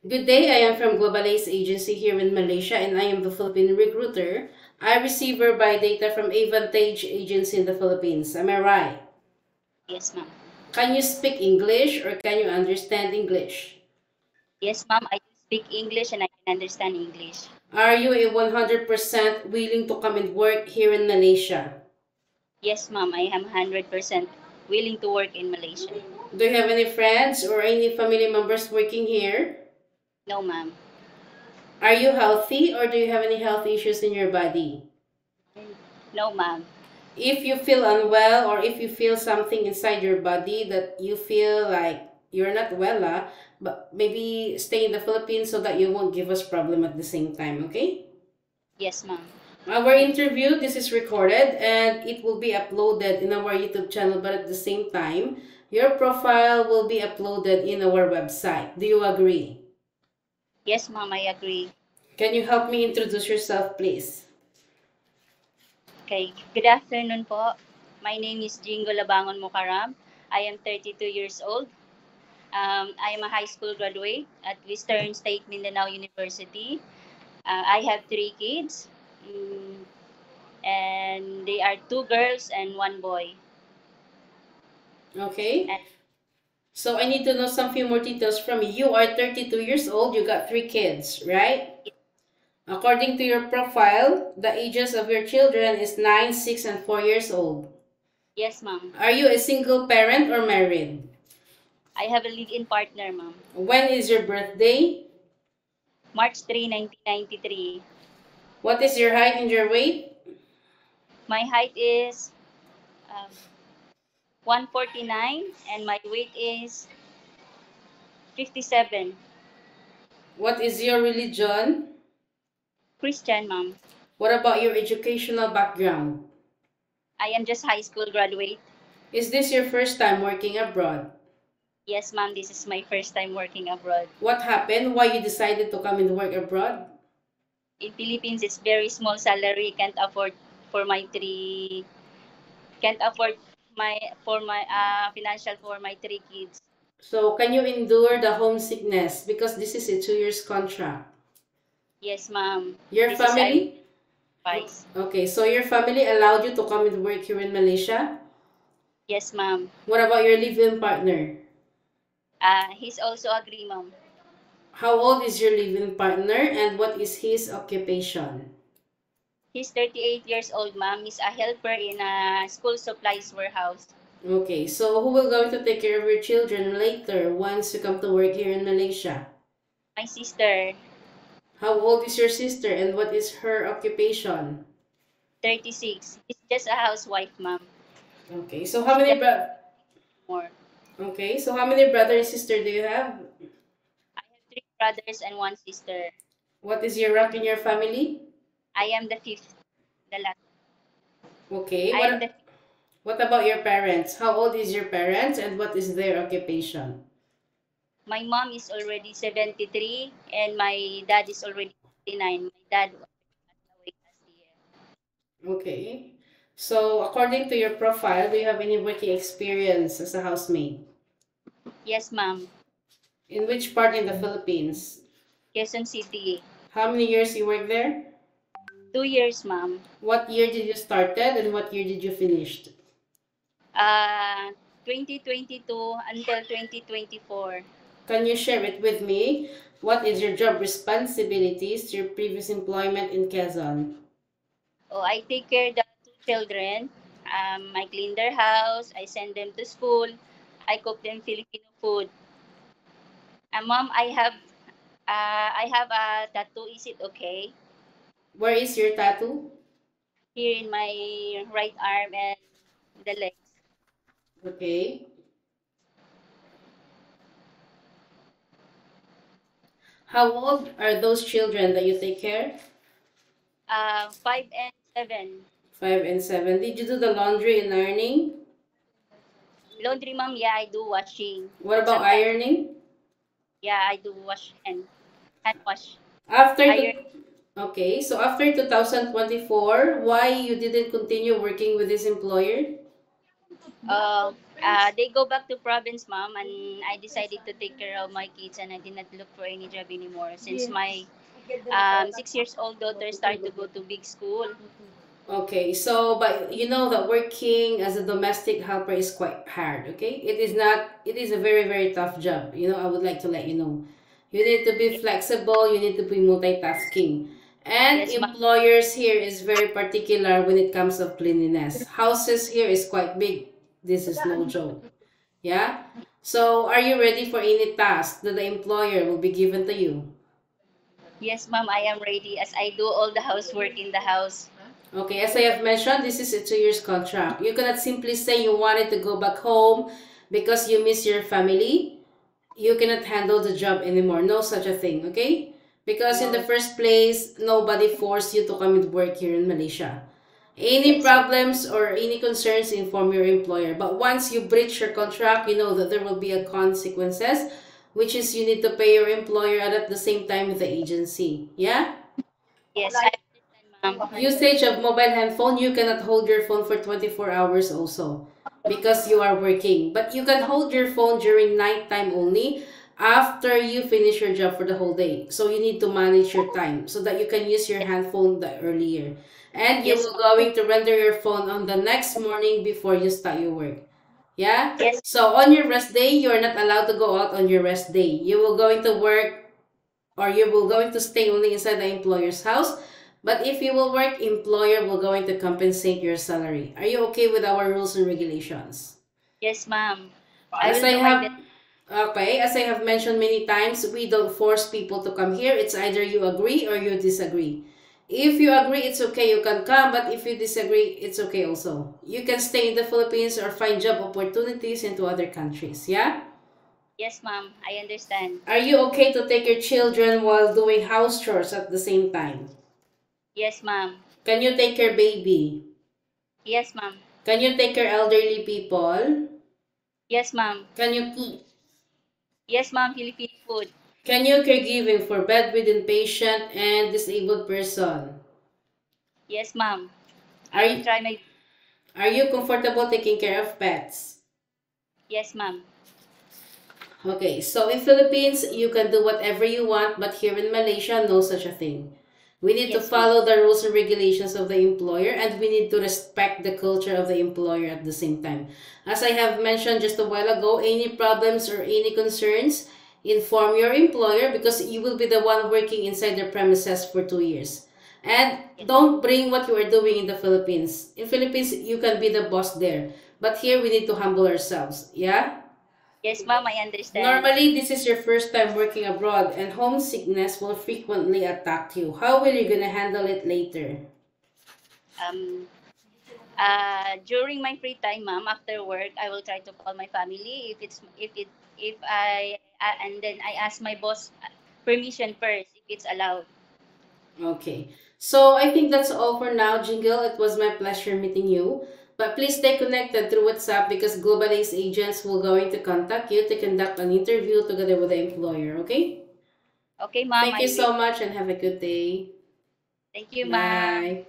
Good day, I am from Global Ace Agency here in Malaysia and I am the Philippine recruiter. I receive verify data from Avantage Agency in the Philippines. Am I right? Yes, ma'am. Can you speak English or can you understand English? Yes, ma'am. I do speak English and I can understand English. Are you a 100% willing to come and work here in Malaysia? Yes, ma'am. I am 100% willing to work in Malaysia. Do you have any friends or any family members working here? No, ma'am. Are you healthy or do you have any health issues in your body? No, ma'am. If you feel unwell or if you feel something inside your body that you feel like you're not well, but maybe stay in the Philippines so that you won't give us problem at the same time, okay? Yes, ma'am. Our interview, this is recorded and it will be uploaded in our YouTube channel, but at the same time, your profile will be uploaded in our website. Do you agree? Yes, ma'am. I agree. Can you help me introduce yourself, please? Okay. Good afternoon po. My name is Jingo Labangon Mukaram. I am 32 years old. I am a high school graduate at Western State Mindanao University. I have three kids, and they are two girls and one boy. Okay. And So I need to know some few more details from you. You are 32 years old, you got three kids, right? According to your profile, the ages of your children is 9, 6, and 4 years old. yes, ma'am. Are you a single parent or married? I have a live-in partner, ma'am. When is your birthday? March 3, 1993. What is your height and your weight? My height is 149 and my weight is 57. What is your religion? Christian, ma'am. What about your educational background? I am just high school graduate. Is this your first time working abroad? Yes, ma'am. This is my first time working abroad. What happened? Why you decided to come and work abroad? In Philippines, it's very small salary. For my three. Can't afford my financial for my three kids. So can you endure the homesickness because this is a 2 years contract? Yes, ma'am. Your This is I family? advice. Okay, so your family allowed you to come and work here in Malaysia? Yes, ma'am. What about your live-in partner? He's also agree, ma'am. How old is your live-in partner and what is his occupation? He's 38 years old, ma'am. He's a helper in a school supplies warehouse. Okay, so who will going to take care of your children later once you come to work here in Malaysia? My sister, How old is your sister and what is her occupation? 36. She's just a housewife, ma'am. Okay, so how She many doesn't bro more. Okay, so how many brother and sister do you have? I have three brothers and one sister. What is your rank in your family? I am the fifth, the last. Okay, I am the what about your parents? How old is your parents and what is their occupation? My mom is already 73 and my dad is already 59. My dad passed away last year. Okay. So according to your profile, do you have any working experience as a housemaid? Yes, ma'am. In which part in the Philippines? Quezon City. How many years you work there? 2 years, ma'am. What year did you started and what year did you finished? 2022 until 2024. Can you share it with me? What is your job responsibilities, your previous employment in Quezon? Oh, I take care of the two children. I clean their house. I send them to school. I cook them Filipino food. Mom, I have a tattoo. Is it okay? Where is your tattoo? Here in my right arm and the legs. Okay. How old are those children that you take care? 5 and 7. 5 and 7. Did you do the laundry and ironing? Laundry, mom. Yeah, I do washing. What And about sometimes, ironing? yeah, I do wash and hand wash. After Iron. the Okay, so after 2024, why you didn't continue working with this employer? Uh, they go back to province, ma'am, and I decided to take care of my kids, and I did not look for any job anymore since my 6 years old daughter started to go to big school. Okay, so but you know that working as a domestic helper is quite hard, okay? It is not, it is a very, very tough job. You know, I would like to let you know. You need to be Yes, flexible, you need to be multitasking. And yes, ma'am. employers here is very particular when it comes of cleanliness. Houses here is quite big. This is no joke. Yeah? So, are you ready for any task that the employer will be given to you? Yes, ma'am. I am ready as I do all the housework in the house. Okay, as I have mentioned, this is a 2 years contract. You cannot simply say you wanted to go back home because you miss your family. You cannot handle the job anymore. No such a thing, okay? Because in the No. first place, nobody forced you to come and work here in Malaysia. Any Yes, ma'am. problems or any concerns, inform your employer. But once you breach your contract, you know that there will be a consequences, which is you need to pay your employer and at the same time with the agency. Yeah? Yes, I understand, ma'am. Usage of mobile handphone, you cannot hold your phone for 24 hours also because you are working. But you can hold your phone during nighttime only after you finish your job for the whole day. So you need to manage your time so that you can use your handphone the earlier. And you Yes, will going to render your phone on the next morning before you start your work. Yeah? yes, So on your rest day, you are not allowed to go out on your rest day. You will going to work or you will going to stay only inside the employer's house. But if you will work, employer will going to compensate your salary. Are you okay with our rules and regulations? yes, ma'am. I As will I do my best. have okay, as I have mentioned many times, we don't force people to come here. It's either you agree or you disagree. If you agree, it's okay, you can come, but if you disagree, it's okay also. You can stay in the Philippines or find job opportunities into other countries, yeah? Yes, ma'am. I understand. Are you okay to take your children while doing house chores at the same time? Yes, ma'am. Can you take your baby? Yes, ma'am. Can you take care elderly people? Yes, ma'am. Can you cook? Yes, ma'am. Filipino food. Can you caregiving for bedridden patient and disabled person? Yes, ma'am. Are I will you, try my. are you comfortable taking care of pets? Yes, ma'am. Okay, so in Philippines, you can do whatever you want, but here in Malaysia, no such a thing. We need to Yes, ma'am. follow the rules and regulations of the employer and we need to respect the culture of the employer at the same time. As I have mentioned just a while ago, any problems or any concerns, inform your employer because you will be the one working inside their premises for 2 years. And Yes, don't bring what you are doing in the Philippines. In Philippines, you can be the boss there. But here we need to humble ourselves. Yeah? yes, ma'am. I understand. Normally, this is your first time working abroad and homesickness will frequently attack you. How will you gonna handle it later? Um, during my free time, ma'am, after work, I will try to call my family if I and then I ask my boss permission first if it's allowed. Okay. So I think that's all for now, Jingle. It was my pleasure meeting you. But please stay connected through WhatsApp because Global Ace agents will going to contact you to conduct an interview together with the employer. Okay? Okay, ma'am. Thank you I will. so much and have a good day. Thank you, ma'am. Bye.